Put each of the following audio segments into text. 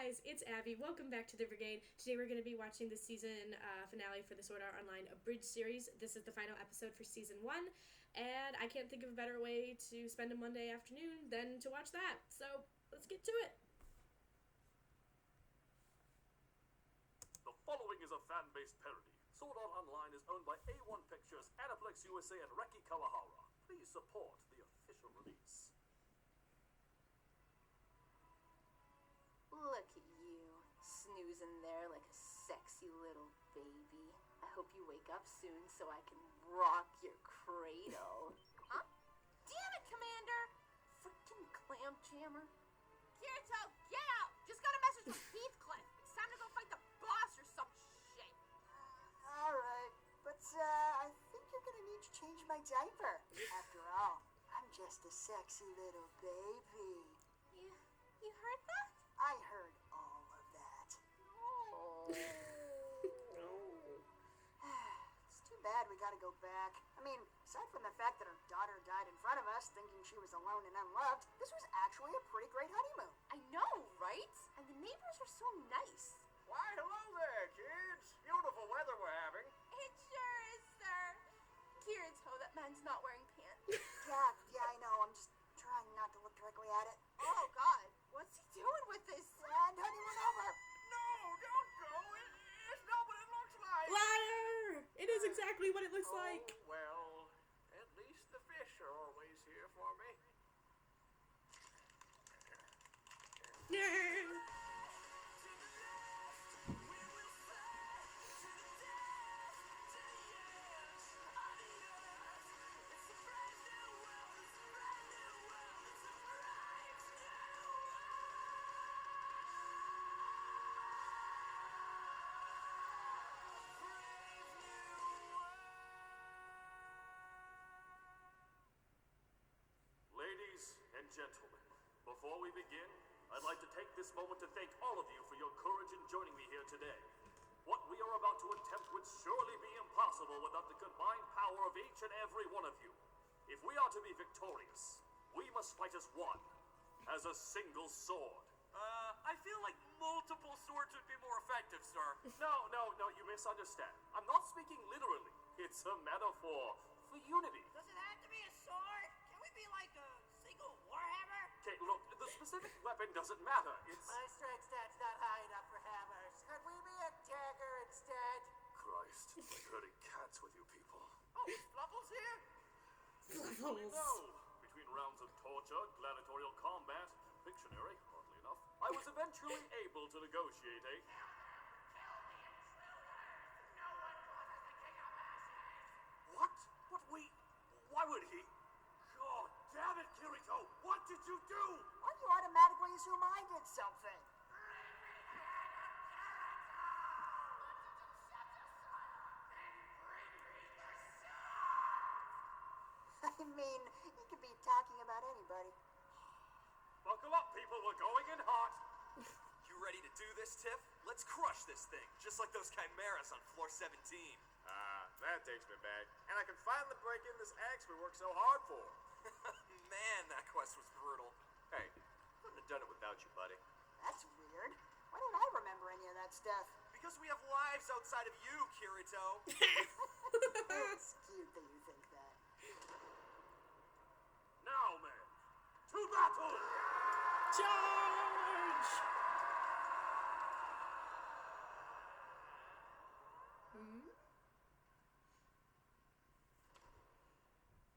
guys, it's Abby. Welcome back to the Brigade. Today we're going to be watching the season finale for the Sword Art Online Abridged series. This is the final episode for season 1, and I can't think of a better way to spend a Monday afternoon than to watch that. So, let's get to it. The following is a fan-based parody. Sword Art Online is owned by A1 Pictures, Aniplex USA, and Reki Kawahara. Please support the official release. Look at you, snoozing there like a sexy little baby. I hope you wake up soon so I can rock your cradle. Huh? Damn it, Commander! Frickin' clam jammer. Kirito, get out! Just got a message from Heathcliff. It's time to go fight the boss or some shit. Alright, but I think you're gonna need to change my diaper. After all, I'm just a sexy little baby. You heard that? I heard all of that. Oh. It's too bad we gotta go back. I mean, aside from the fact that her daughter died in front of us, thinking she was alone and unloved, this was actually a pretty great honeymoon. I know, right? And the neighbors are so nice. Why, hello there, kids. Beautiful weather we're having. It sure is, sir. Kirito, that man's not wearing pants. Yeah, I know. I'm just trying not to look directly at it. Oh, God. What's he doing with this? And honeymoon over. No, don't go. It's not what it looks like. Liar! It is exactly what it looks like. Oh, well, at least the fish are always here for me. Yeah. Ladies and gentlemen, before we begin, I'd like to take this moment to thank all of you for your courage in joining me here today. What we are about to attempt would surely be impossible without the combined power of each and every one of you. If we are to be victorious, we must fight as one, as a single sword. I feel like multiple swords would be more effective, sir. No, you misunderstand. I'm not speaking literally. It's a metaphor for unity. Does it have to be a sword? Can we be like a single warhammer? Okay, look, the specific weapon doesn't matter. It's... My strength stat's not high enough for hammers. Could we be a dagger instead? Christ, like herding cats with you people. Oh, is Fluffles here? No, between rounds of torture, gladiatorial combat, Pictionary, oddly enough, I was eventually able to negotiate a... What? Why would he? God damn it, Kirito! What did you do? Why do you automatically assume I did something? I mean, you could be talking about anybody. Buckle up, people, we're going in hot. You ready to do this, Tiff? Let's crush this thing, just like those chimeras on floor 17. That takes me back. And I can finally break in this axe we worked so hard for. Man, that quest was brutal. Hey, couldn't have done it without you, buddy. That's weird. Why don't I remember any of that stuff? Because we have lives outside of you, Kirito. It's cute that you think that. Now, men, to battle! Charge!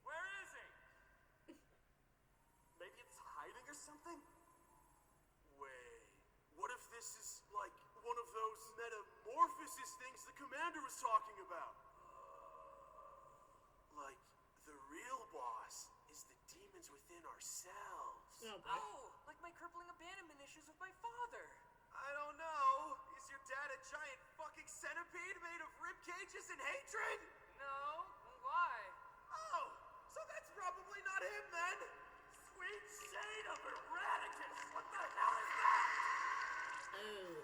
Where is he? Maybe it's hiding or something? Wait, what if this is like one of those metamorphosis things the commander was talking about? Like, the real boss is the demons within ourselves. Oh, boy. Oh, like my crippling abandonment issues with my father. I don't know. Is your dad a giant fucking centipede made of rib cages and hatred? No, why? Oh, so that's probably not him then. Sweet shade of Eradicus! What the hell is that? You?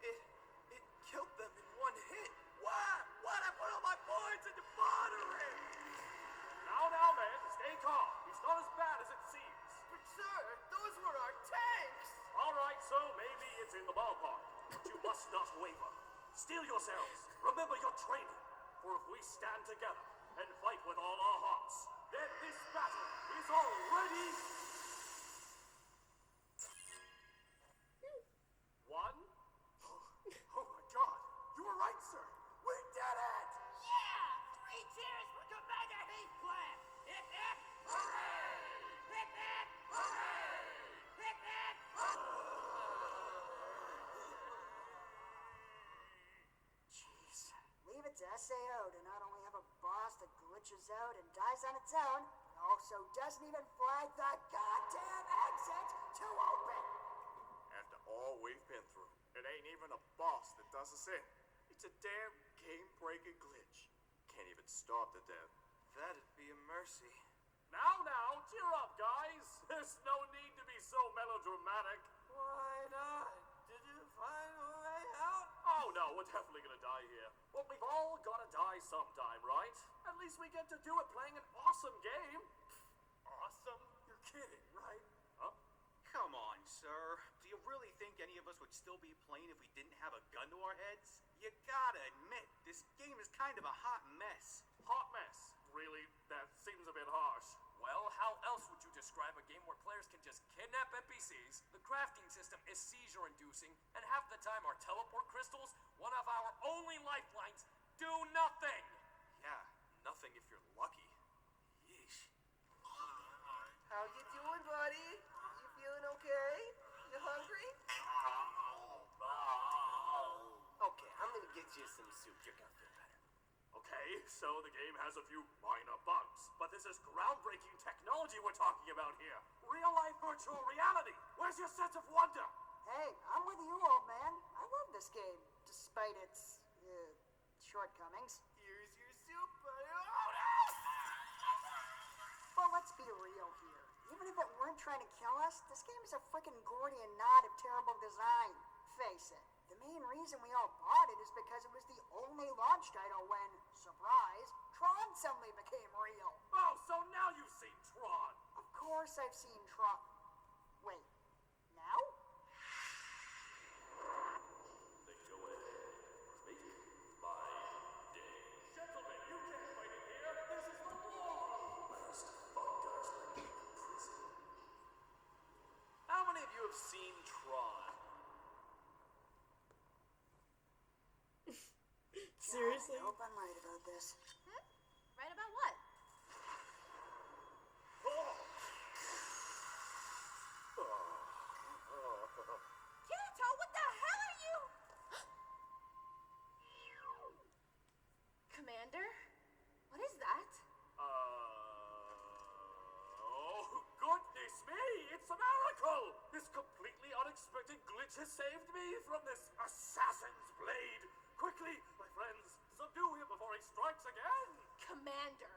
It killed them in one hit. Wow! in the ballpark, but you must not waver. Steel yourselves. Remember your training. For if we stand together and fight with all our hearts, then this battle is already won. Oh my god, you were right, sir. We did it! Yeah! 3 cheers for Commander Heathcliff! Hip hip! Hooray! Hip hip! Hooray! Hip hip! Jeez. Leave it to SAO to not only have a boss that glitches out and dies on its own, but also doesn't even flag the goddamn exit to open. After all we've been through, it ain't even a boss that does us in. It's a damn game-breaking glitch. Can't even start the damn. That'd be a mercy. Now, cheer up, guys. There's no need to be so melodramatic. Why not? Did you find a way out? Oh no, we're definitely gonna die here. But we've all gotta die sometime, right? At least we get to do it playing an awesome game. Awesome? You're kidding, right? Huh? Come on, sir. Do you really think any of us would still be playing if we didn't have a gun to our heads? You gotta admit, this game is kind of a hot mess. Hot mess. Really? That seems a bit harsh. Well, how else would you describe a game where players can just kidnap NPCs, the crafting system is seizure-inducing, and half the time our teleport crystals, one of our only lifelines, do nothing? Yeah, nothing if you're lucky. Yeesh. How you doing, buddy? You feeling okay? You hungry? Okay, I'm gonna get you some soup. You're gonna feel better. Okay, so the game has a few minor bugs, but this is groundbreaking technology we're talking about here. Real-life virtual reality. Where's your sense of wonder? Hey, I'm with you, old man. I love this game, despite its shortcomings. Here's your soup, buddy. Oh no! But let's be real here. Even if it weren't trying to kill us, this game is a freaking Gordian knot of terrible design. Face it, the main reason we all bought it is because it was the only launch title when, surprise, Tron suddenly became real. Oh, so now you've seen Tron. Of course I've seen Tron. Wait, now? Take it away. Make my day. Gentlemen, you can't fight in here. This is the law. Last fuck guys like me in prison. How many of you have seen Tron? Seriously? I hope I'm right about this. Right about what? Kirito, what the hell are you? Commander? What is that? Oh, goodness me! It's a miracle! This completely unexpected glitch has saved me from this assassin's blade. Quickly, my friends, subdue him before he strikes again! Commander.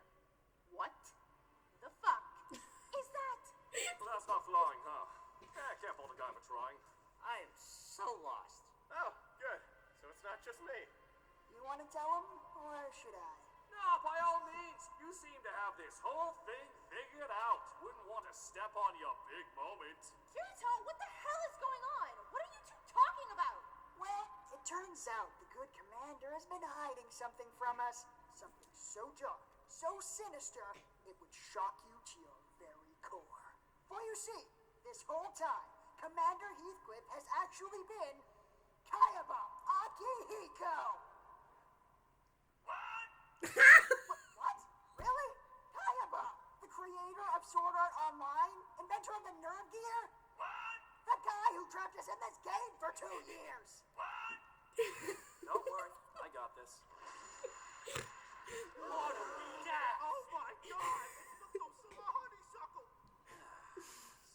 What the fuck is that? Well, that's not flying, huh? Can't fault a guy for trying. I am so lost. Oh, good. So it's not just me. You want to tell him, or should I? No, by all means. You seem to have this whole thing figured out. Wouldn't want to step on your big moment. Kirito, what the hell is going on? What are you two talking about? Well, it turns out the good commander has been hiding something from us. Something so dark, so sinister, it would shock you to your very core. For you see, this whole time, Commander Heathcliff has actually been Kayaba Akihiko. What? What? Really? Kayaba, the creator of Sword Art Online, inventor of the nerve gear? What? The guy who trapped us in this game for 2 years. What? Don't worry, I got this. What a cat! Oh my god! It's the ghost of a honeysuckle!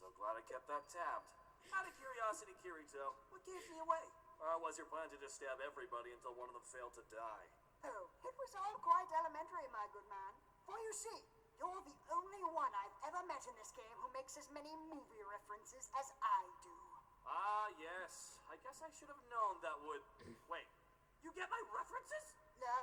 So glad I kept that tabbed. Out of curiosity, Kirito, what gave me away? Or was your plan to just stab everybody until one of them failed to die? Oh, it was all quite elementary, my good man. For you see, you're the only one I've ever met in this game who makes as many movie references as I do. Ah, yes. I guess I should have known that would... Wait, you get my references? Yeah?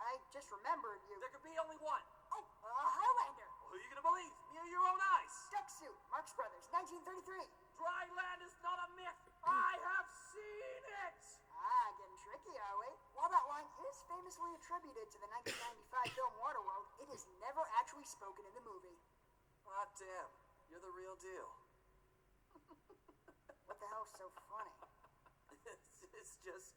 I just remembered you. There could be only one. Oh, Highlander. Who are you gonna believe? Me or your own eyes? Duck Suit, Marx Brothers, 1933. Dry land is not a myth. I have famously attributed to the 1995 film Waterworld, it is never actually spoken in the movie. Ah, damn. You're the real deal. What the hell's so funny? It's just...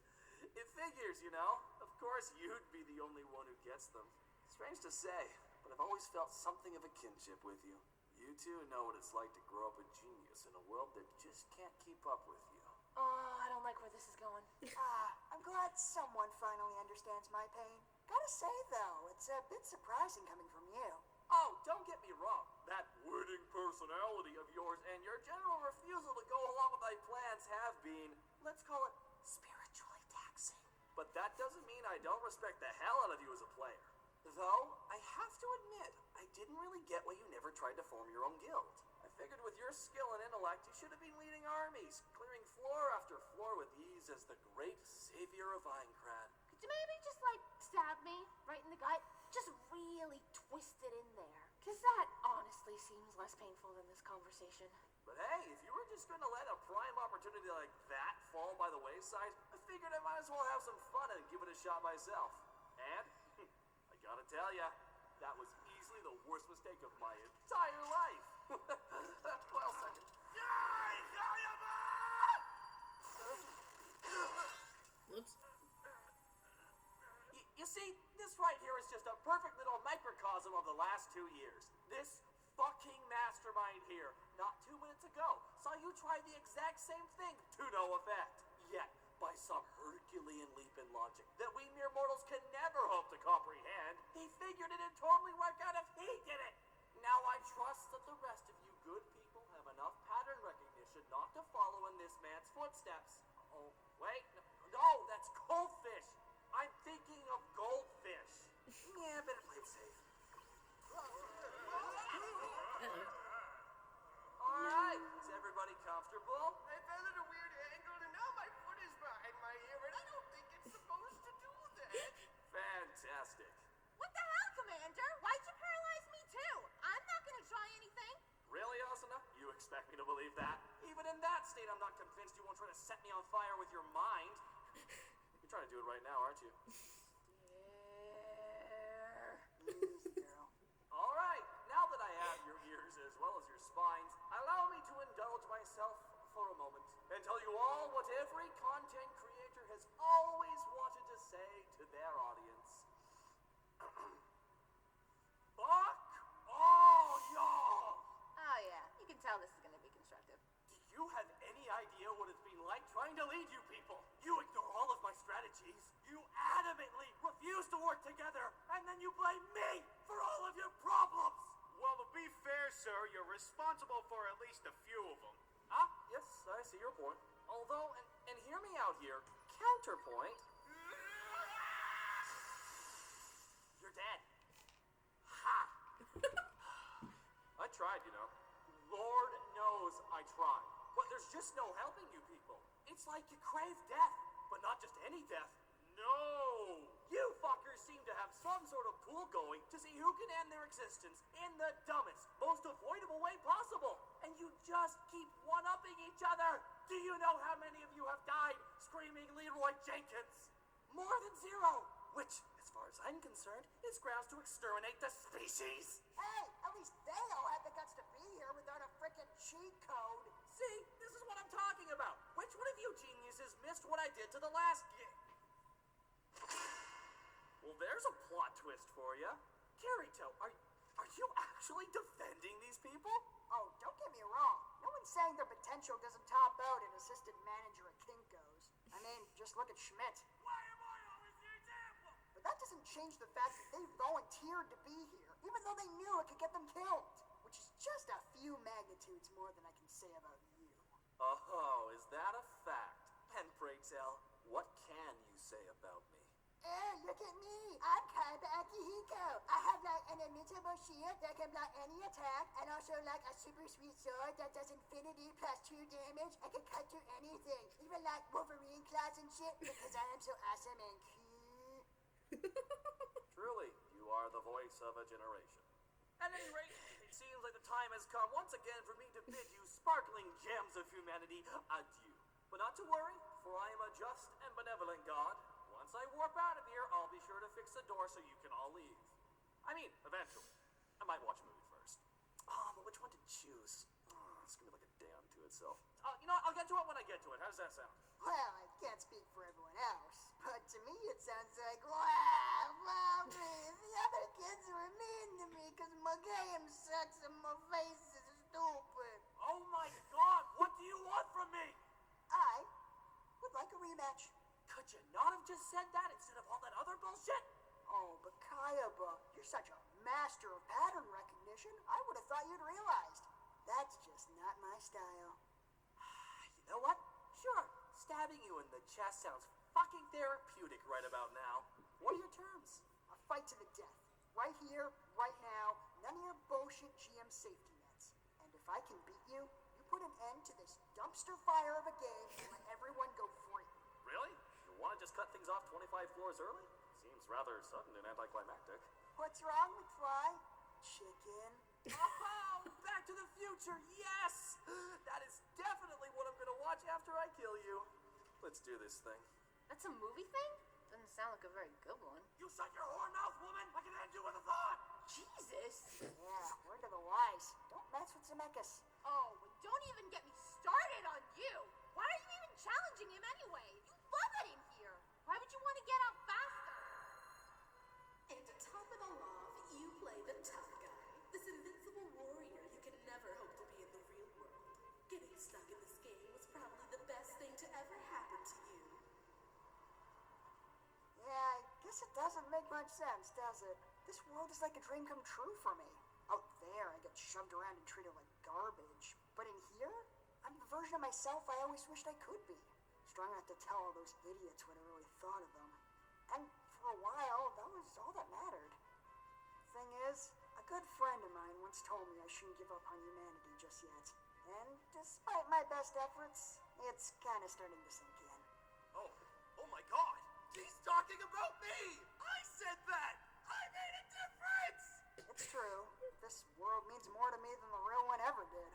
It figures, you know? Of course you'd be the only one who gets them. Strange to say, but I've always felt something of a kinship with you. You two know what it's like to grow up a genius in a world that just can't keep up with you. Oh, I don't like where this is going. I'm glad someone finally understands my pain. Gotta say, though, it's a bit surprising coming from you. Oh, don't get me wrong. That winning personality of yours and your general refusal to go along with my plans have been, let's call it, spiritually taxing. But that doesn't mean I don't respect the hell out of you as a player. Though, I have to admit, I didn't really get why you never tried to form your own guild. I figured with your skill and intellect, you should have been leading armies, clearing floor after floor with ease as the great savior of Aincrad. Could you maybe just, like, stab me right in the gut? Just really twist it in there. Because that honestly seems less painful than this conversation. But hey, if you were just going to let a prime opportunity like that fall by the wayside, I figured I might as well have some fun and give it a shot myself. And, I gotta tell ya, that was easily the worst mistake of my entire life. 12 seconds. Whoops. You see, this right here is just a perfect little microcosm of the last 2 years. This fucking mastermind here, not 2 minutes ago, saw you try the exact same thing to no effect. Yet, by some Herculean leap in logic that we mere mortals can never hope to comprehend, he figured it'd totally work out if he did it. Now I trust that the rest of you good people have enough pattern recognition not to follow in this man's footsteps. Oh, wait, no, that's goldfish. I'm thinking of goldfish. Yeah, better play it safe. Alright, is everybody comfortable? I fell at a weird angle and now my foot is behind my ear and I don't think it's supposed to do that. Fantastic. What the hell, Commander? Why'd you paralyze me too? I'm not gonna try anything. Really, Asuna? You expect me to believe that? Even in that state, I'm not convinced you won't try to set me on fire with your mind. You're trying to do it right now, aren't you? Easy, girl. Alright, now that I have your ears as well as your spines, allow me to indulge myself for a moment and tell you all what every content creator has always wanted to say to their audience. Fuck all y'all! Oh yeah, you can tell this is gonna be constructive. Do you have any idea what it's been like trying to lead you people? You ignore all of my strategies. You adamantly refuse to work together, and then you blame me for all of your problems! Well, to be fair, sir, you're responsible for at least a few of them. Ah, yes, I see your point. Although, and hear me out here, counterpoint. You're dead. Ha! I tried, you know. Lord knows I tried. But there's just no helping you people. It's like you crave death, but not just any death. No! You fuckers seem to have some sort of pool going to see who can end their existence in the dumbest, most avoidable way possible. And you just keep one-upping each other. Do you know how many of you have died screaming Leroy Jenkins? More than 0. Which, as far as I'm concerned, is grounds to exterminate the species. Hey, at least they all had the guts to be here without a frickin' cheat code. See, this is what I'm talking about. Which one of you geniuses missed what I did to the last Well, there's a plot twist for you. Kirito, are you actually defending these people? Oh, don't get me wrong. No one's saying their potential doesn't top out an assistant manager at Kinko's. I mean, just look at Schmidt. Why am I always the example? But that doesn't change the fact that they volunteered to be here, even though they knew it could get them killed. Which is just a few magnitudes more than I can say about you. Oh, is that a fact? And pray tell, what can you say about me? Look at me. I'm Kaiba Akihiko. I have like an immutable shield that can block any attack, and also like a super sweet sword that does infinity plus 2 damage and can cut through anything, even like Wolverine claws and shit, because I am so awesome and cool. Truly, you are the voice of a generation. At any rate, it seems like the time has come once again for me to bid you sparkling gems of humanity adieu. But not to worry, for I am a just and benevolent god. Once I warp out of here, I'll be sure to fix the door so you can all leave. I mean, eventually. I might watch a movie first. Oh, but which one to choose? Oh, it's gonna be like a day unto itself. You know what? I'll get to it when I get to it. How does that sound? Well, I can't speak for everyone else, but to me it sounds like, wow, the other kids were mean to me because my game sucks and my face is stupid. Oh my god, what do you want from me? I would like a rematch. Could you not have just said that instead of all that other bullshit? Oh, but Kayaba, you're such a master of pattern recognition. I would have thought you'd realized. That's just not my style. You know what? Sure, stabbing you in the chest sounds fucking therapeutic right about now. What are your terms? A fight to the death. Right here, right now. None of your bullshit GM safety nets. And if I can beat you, you put an end to this dumpster fire of a game and let everyone go free. Really? You want to just cut things off 25 floors early? Seems rather sudden and anticlimactic. What's wrong, McFly? Chicken? Oh, Back to the Future, yes! That is definitely what I'm gonna watch after I kill you. Let's do this thing. That's a movie thing? Doesn't sound like a very good one. You shut your whore mouth, woman! I can end you with a thought! Jesus! Yeah, word to the wise. Don't mess with Zemeckis. Oh, and don't even get me started on you! Why are you even challenging him anyway? You love it in here! Why would you want to get out faster? And to top it all off, you play the tough guy. This invincible warrior you can never hope to be in the real world. Getting stuck in this game was probably the best thing to ever happen to you. Yeah, I guess it doesn't make much sense, does it? This world is like a dream come true for me. Out there, I get shoved around and treated like garbage. But in here, I'm the version of myself I always wished I could be. Strong enough to tell all those idiots what I really thought of them. And for a while, that was all that mattered. Thing is, a good friend of mine once told me I shouldn't give up on humanity just yet. And despite my best efforts, it's kind of starting to sink in. Oh my god! He's talking about me! I said that! I made a difference! It's true. This world means more to me than the real one ever did.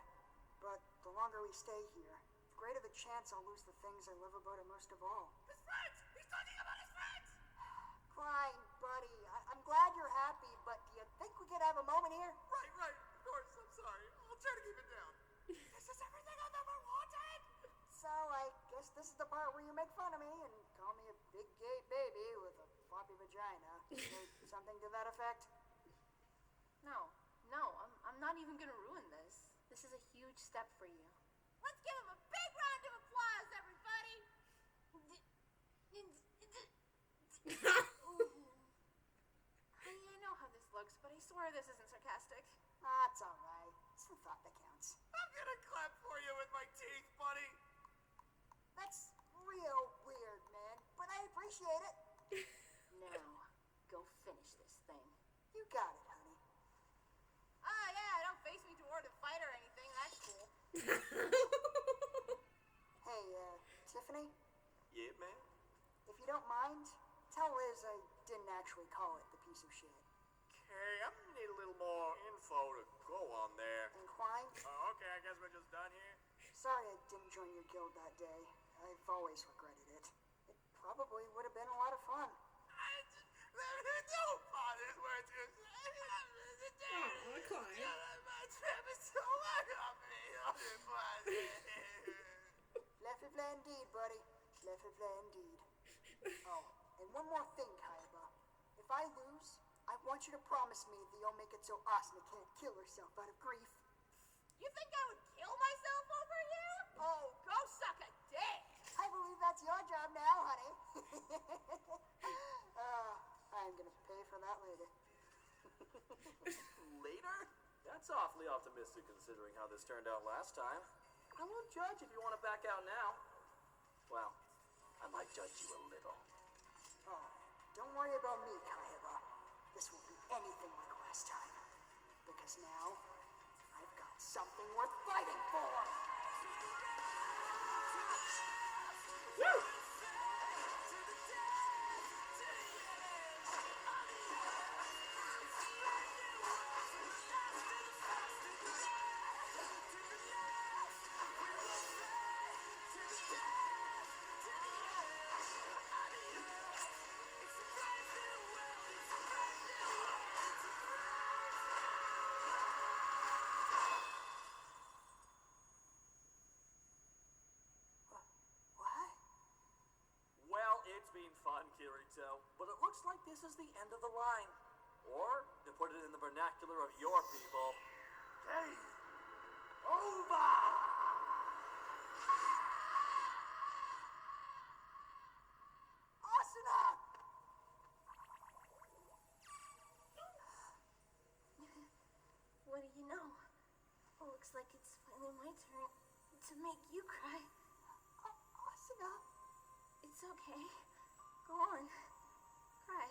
But the longer we stay here, the greater the chance I'll lose the things I love about it most of all. His friends! He's talking about his friends! Fine, buddy. I'm glad you're happy, but do you think we could have a moment here? Right, of course, I'm sorry. I'll try to keep it down. This is everything I've ever wanted! So I guess this is the part where you make fun of me and call me a big gay baby with a floppy vagina. Or something to that effect? No, I'm not even gonna ruin this. This is a huge step for you. Let's give him a big round of applause, everybody! I know how this looks, but I swear this isn't sarcastic. That's alright. It's the thought that counts. I'm gonna clap for you with my teeth, buddy! That's real weird, man, but I appreciate it. Now, go finish this thing. You got it, honey. Ah, yeah, don't face me toward a fight or anything. That's cool. Hey, Tiffany, Yeah, man? if you don't mind, tell Liz I didn't actually call it the piece of shit. Okay, I'm gonna need a little more info to go on there. And Quine, Okay, I guess we're just done here. sorry I didn't join your guild that day. I've always regretted it. It probably would have been a lot of fun. No fun is worth your Quine. My trip is so long on me. Fluffy indeed, buddy. Fluffy indeed. Oh, and one more thing, Kaiba. If I lose, I want you to promise me that you'll make it so Asuna can't kill herself out of grief. You think I would kill myself over you? Oh, go suck a dick! I believe that's your job now, honey. I'm gonna pay for that later. Later? That's awfully optimistic considering how this turned out last time. I won't judge if you want to back out now. Well, I might judge you a little. Oh, don't worry about me, Kaiba. This won't be anything like last time. Because now, I've got something worth fighting for. looks like this is the end of the line. Or, to put it in the vernacular of your people, game over! Asuna! What do you know? Looks like it's finally my turn to make you cry. Asuna! It's okay. Go on. Cry.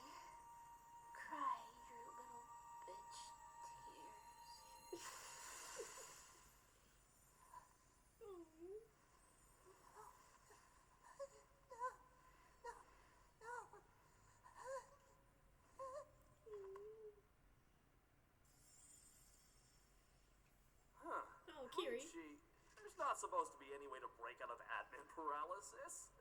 Cry your little bitch tears. Huh. Oh, Kiri. Gee, there's not supposed to be any way to break out of admin paralysis.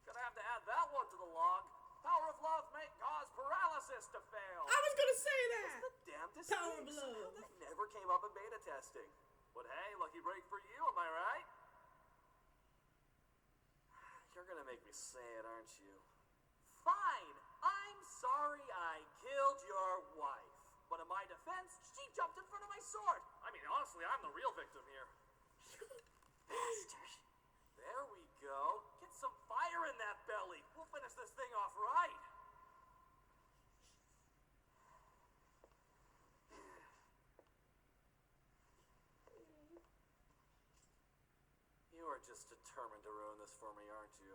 Gonna have to add that one to the log. Power of love may cause paralysis to fail. I was gonna say that. The damnedest Power of thing. love. That never came up in beta testing. But hey, lucky break for you, am I right? You're gonna make me say it, aren't you? Fine. I'm sorry I killed your wife. But in my defense, she jumped in front of my sword. I mean, honestly, I'm the real victim here. Bastard. There we go. Get some fire in that belly. We'll finish this thing off right. You are just determined to ruin this for me, aren't you?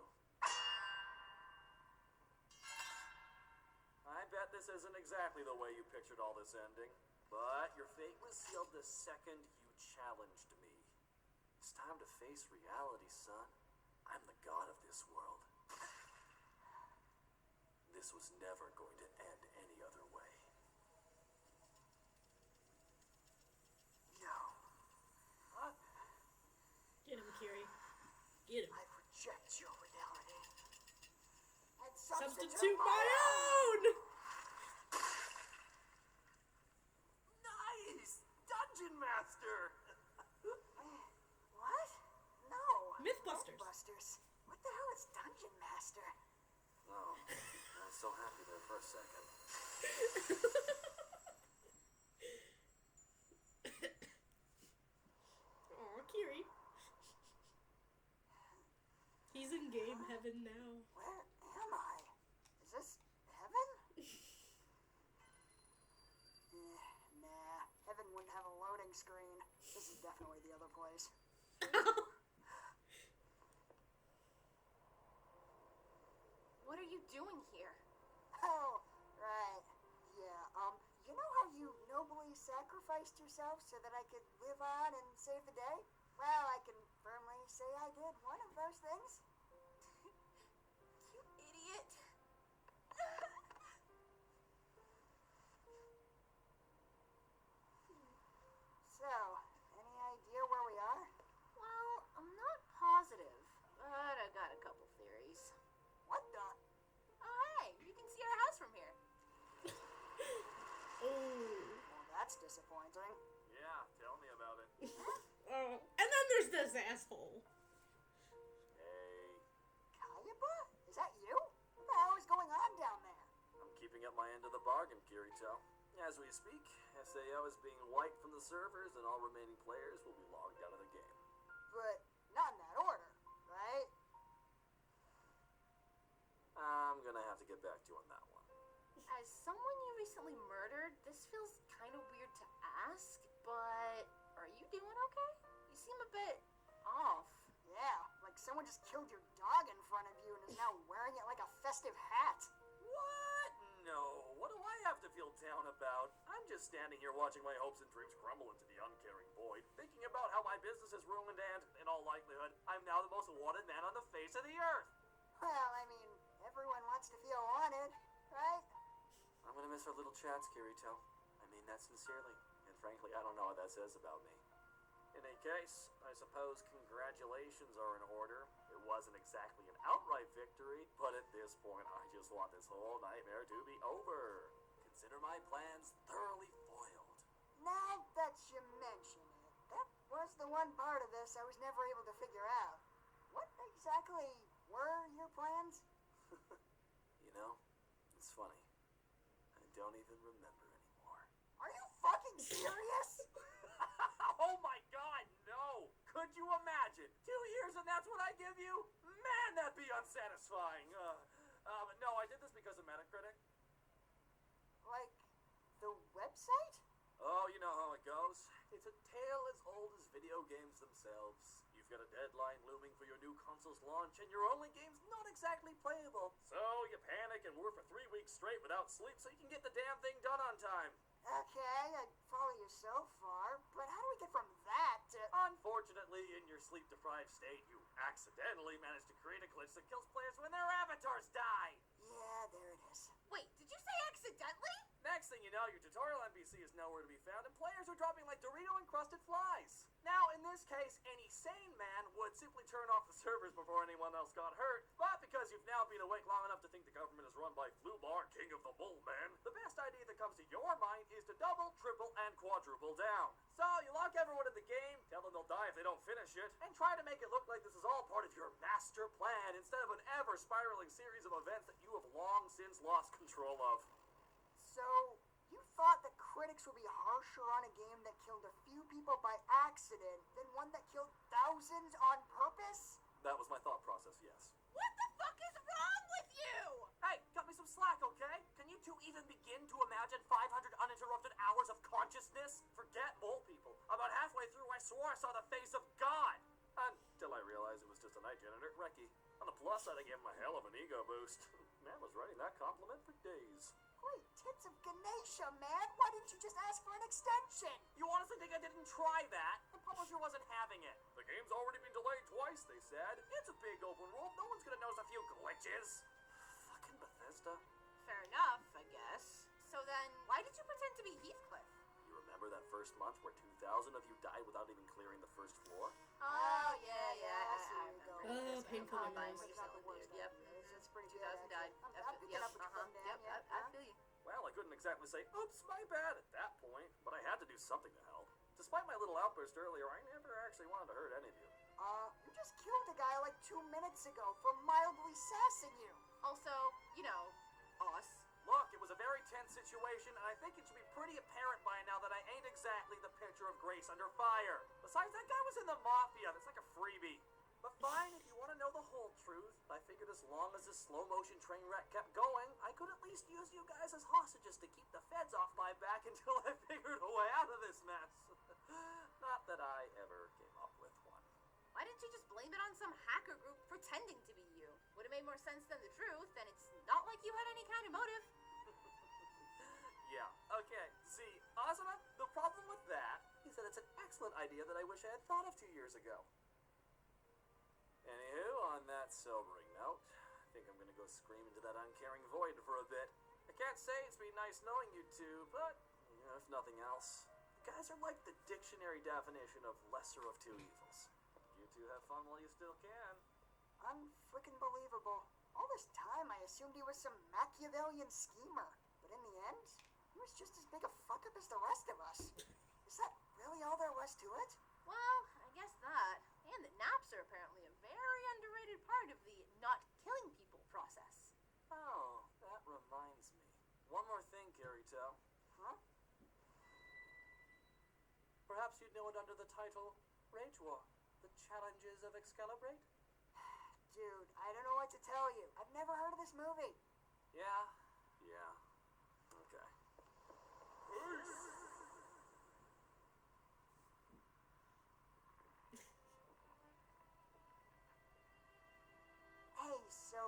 I bet this isn't exactly the way you pictured all this ending. But your fate was sealed the second you challenged me. It's time to face reality, son. I'm the god of this world. This was never going to end any other way. No. What? Get him, Kiri. Get him. I reject your reality. And Substitute my own! Nice! Dungeon Master! What? No. Mythbusters. Mythbusters. What the hell is Dungeon Master? Oh, I was so happy there for a second. Aw, Kiri. He's in game heaven now. Where am I? Is this heaven? Nah, heaven wouldn't have a loading screen. This is definitely the other place. What are you doing here? Oh, right. Yeah, you know how you nobly sacrificed yourself so that I could live on and save the day? Well, I can firmly say I did one of those things. You idiot. So, any idea where we are? Well, I'm not positive, but I got a couple theories. What the? Oh, hey, you can see our house from here. Oh. Well, that's disappointing. Yeah, tell me about it. Oh. And then there's this asshole. Hey, Kayaba? Is that you? What the hell is going on down there? I'm keeping up my end of the bargain, Kirito. As we speak, SAO is being wiped from the servers and all remaining players will be logged out of the game. But not in that order, right? I'm gonna have to get back to you on that one. As someone you recently murdered, this feels kind of weird to ask, but are you doing okay? You seem a bit off. Yeah, like someone just killed your dog in front of you and is now wearing it like a festive hat. What? No. What do I have to feel down about? I'm just standing here watching my hopes and dreams crumble into the uncaring void, thinking about how my business is ruined and, in all likelihood, I'm now the most wanted man on the face of the earth. Well, I mean, everyone wants to feel wanted, right? I'm gonna miss our little chats, Kirito. I mean that sincerely. And frankly, I don't know what that says about me. In any case, I suppose congratulations are in order. It wasn't exactly an outright victory, but at this point, I just want this whole nightmare to be over. Consider my plans thoroughly foiled. Now that you mention it, that was the one part of this I was never able to figure out. What exactly were your plans? You know, it's funny. don't even remember anymore. Are you fucking serious? Oh my god, no! Could you imagine? 2 years and that's what I give you? Man, that'd be unsatisfying. No, I did this because of Metacritic. Like, the website? Oh, you know how it goes. It's a tale as old as video games themselves. You've got a deadline looming for your new console's launch, and your only game's not exactly playable. So you panic and work for 3 weeks straight without sleep so you can get the damn thing done on time. Okay, I follow you so far, but how do we get from that to... Unfortunately, in your sleep-deprived state, you accidentally manage to create a glitch that kills players when their avatars die. Yeah, there it is. Wait, did you say accidentally? Next thing you know, your tutorial NPC is nowhere to be found, and players are dropping like Dorito-encrusted flies. Now, in this case, any sane man would simply turn off the servers before anyone else got hurt, but because you've now been awake long enough to think the government is run by Flubar, King of the Bullman, the best idea that comes to your mind is to double, triple, and quadruple down. So, you lock everyone in the game, tell them they'll die if they don't finish it, and try to make it look like this is all part of your master plan instead of an ever-spiraling series of events that you have long since lost control of. So, you thought the critics would be harsher on a game that killed a few people by accident than one that killed thousands on purpose? That was my thought process, yes. What the fuck is wrong with you? Hey, cut me some slack, okay? Can you two even begin to imagine 500 uninterrupted hours of consciousness? Forget mole people. About halfway through, I swore I saw the face of God. Until I realized it was just a night janitor, Reki. On the plus side, I gave him a hell of an ego boost. Man was writing that compliment for days. Great tits of Ganesha, man! Why didn't you just ask for an extension? You honestly think I didn't try that? The publisher wasn't having it. The game's already been delayed twice, they said. It's a big open world. No one's gonna notice a few glitches. Fucking Bethesda. Fair enough, I guess. So then, why did you pretend to be Heathcliff? You remember that first month where 2,000 of you died without even clearing the first floor? Oh, yeah, I see I where you're remember. going. Oh, painful Fine, memories. what you're selling, dude. Yep. It's pretty 2,000 good, died. actually. I'm picking up what you're putting down, Yep, I feel you. Well, I couldn't exactly say, oops, my bad at that point, but I had to do something to help. Despite my little outburst earlier, I never actually wanted to hurt any of you. You just killed a guy like 2 minutes ago for mildly sassing you. Also, you know, us. Look, it was a very tense situation, and I think it should be pretty apparent by now that I ain't exactly the picture of grace under fire. Besides, that guy was in the Mafia. That's like a freebie. But fine, if you want to know the whole truth, I figured as long as this slow-motion train wreck kept going, I could at least use you guys as hostages to keep the feds off my back until I figured a way out of this mess. Not that I ever came up with one. Why didn't you just blame it on some hacker group pretending to be you? Would have made more sense than the truth, and it's not like you had any kind of motive. Yeah, okay. See, Asuna, the problem with that is that it's an excellent idea that I wish I had thought of 2 years ago. Anywho, on that sobering note, I think I'm gonna go scream into that uncaring void for a bit. I can't say it's been nice knowing you two, but, you know, if nothing else, you guys are like the dictionary definition of lesser of two evils. You two have fun while you still can. Unfrickin' believable. All this time I assumed he was some Machiavellian schemer, but in the end, he was just as big a fuck-up as the rest of us. Is that really all there was to it? Well, I guess that. And that naps are apparently a very underrated part of the not killing people process. Oh, that reminds me. One more thing, Kirito. Huh? Perhaps you'd know it under the title Rage War, The Challenges of Excalibrate? Dude, I don't know what to tell you. I've never heard of this movie. Yeah. Okay. Hey, so,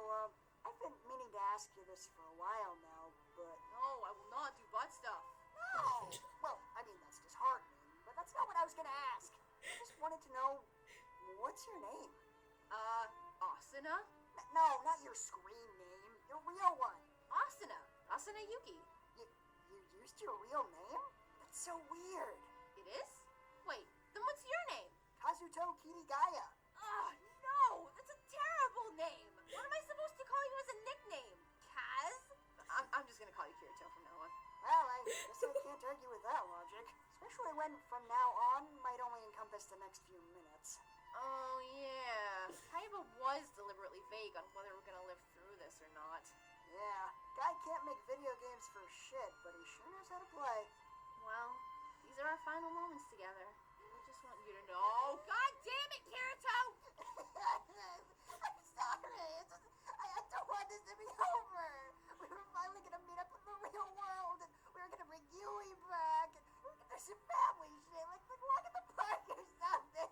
I've been meaning to ask you this for a while now, but... No, I will not do butt stuff. No! Well, I mean, that's disheartening, but that's not what I was gonna ask. I just wanted to know, what's your name? Asuna? No, not your screen name. Your real one. Asuna. Asuna Yuki. You used your real name? That's so weird. It is? Wait, then what's your name? Kazuto Kirigaya. Ugh, no! That's a terrible name! What am I supposed to call you as a nickname? Kaz? I'm just gonna call you Kirito from now on. Well, I guess I can't argue with that logic. Especially when from now on might only encompass the next few minutes. Oh, yeah. Kaiba was deliberately vague on whether we're gonna live through this or not. Yeah, Guy can't make video games for shit, but he sure knows how to play. Well, these are our final moments together. I just want you to know. God damn it, Kirito! I'm sorry. I don't want this to be over. We were finally gonna meet up in the real world, and we were gonna bring Yui back, and we were gonna do some family shit, like walk in the park or something.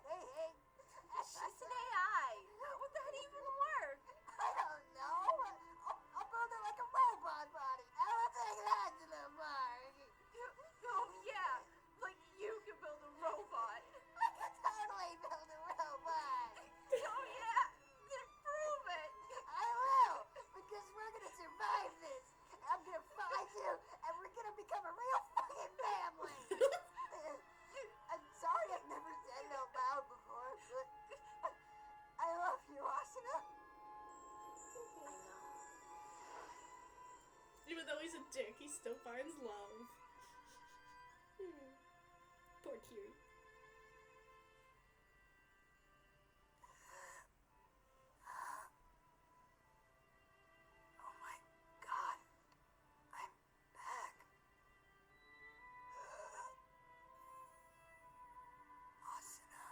She's an AI. How would that even work? I don't know. I'll build her like a robot body. I will take that to the park. Oh, yeah. Like you can build a robot. I can totally build a robot. Oh, yeah. Then prove it. I will, because we're gonna survive this. I'm gonna find you, and we're gonna become a real fucking family. I'm sorry I've never said it out loud before, but I love you, Asuna. I know. Even though he's a dick, he still finds love. Poor Kiri. Oh my god. I'm back. Asuna.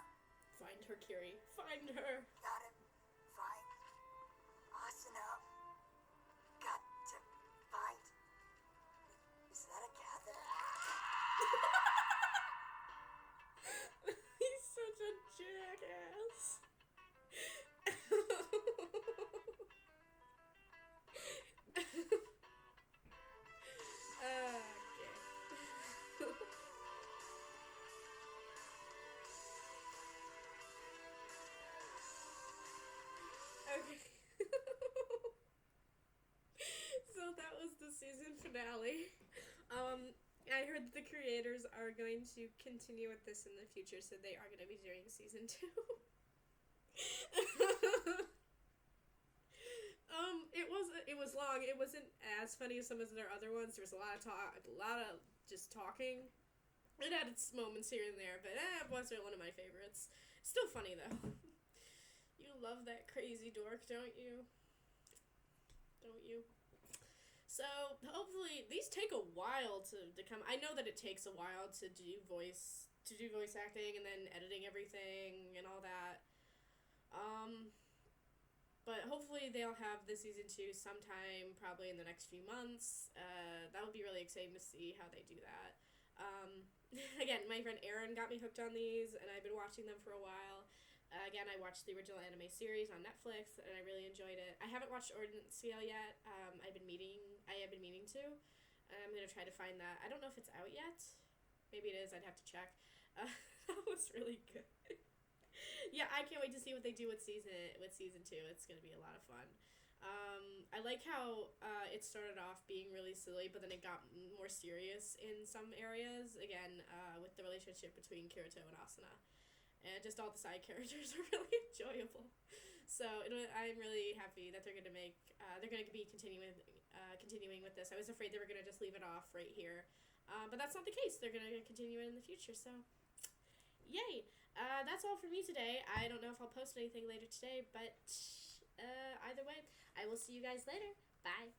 Find her, Kiri. Find her. Gotta find Asuna. Got to find. Is that a cat? He's such a jackass. Okay. So that was the season finale. I heard that the creators are going to continue with this in the future, so they are going to be doing season 2. It was long. It wasn't as funny as some of their other ones. There was a lot of just talking. It had its moments here and there, but it wasn't one of my favorites. Still funny though. You love that crazy dork, don't you? Don't you? So hopefully these take a while to come. I know that it takes a while to do voice acting and then editing everything and all that. But hopefully they'll have the season 2 sometime, probably in the next few months. That would be really exciting to see how they do that. Again, my friend Erin got me hooked on these, and I've been watching them for a while. Again, I watched the original anime series on Netflix, and I really enjoyed it. I haven't watched Ordnance Scale yet. I have been meaning to. I'm gonna try to find that. I don't know if it's out yet. Maybe it is. I'd have to check. That was really good. Yeah, I can't wait to see what they do with season 2. It's gonna be a lot of fun. I like how it started off being really silly, but then it got more serious in some areas. Again, with the relationship between Kirito and Asuna. And just all the side characters are really enjoyable. So I'm really happy that they're gonna be continuing with this. I was afraid they were gonna just leave it off right here, but that's not the case. They're gonna continue it in the future. So, yay! That's all for me today. I don't know if I'll post anything later today, but either way, I will see you guys later. Bye.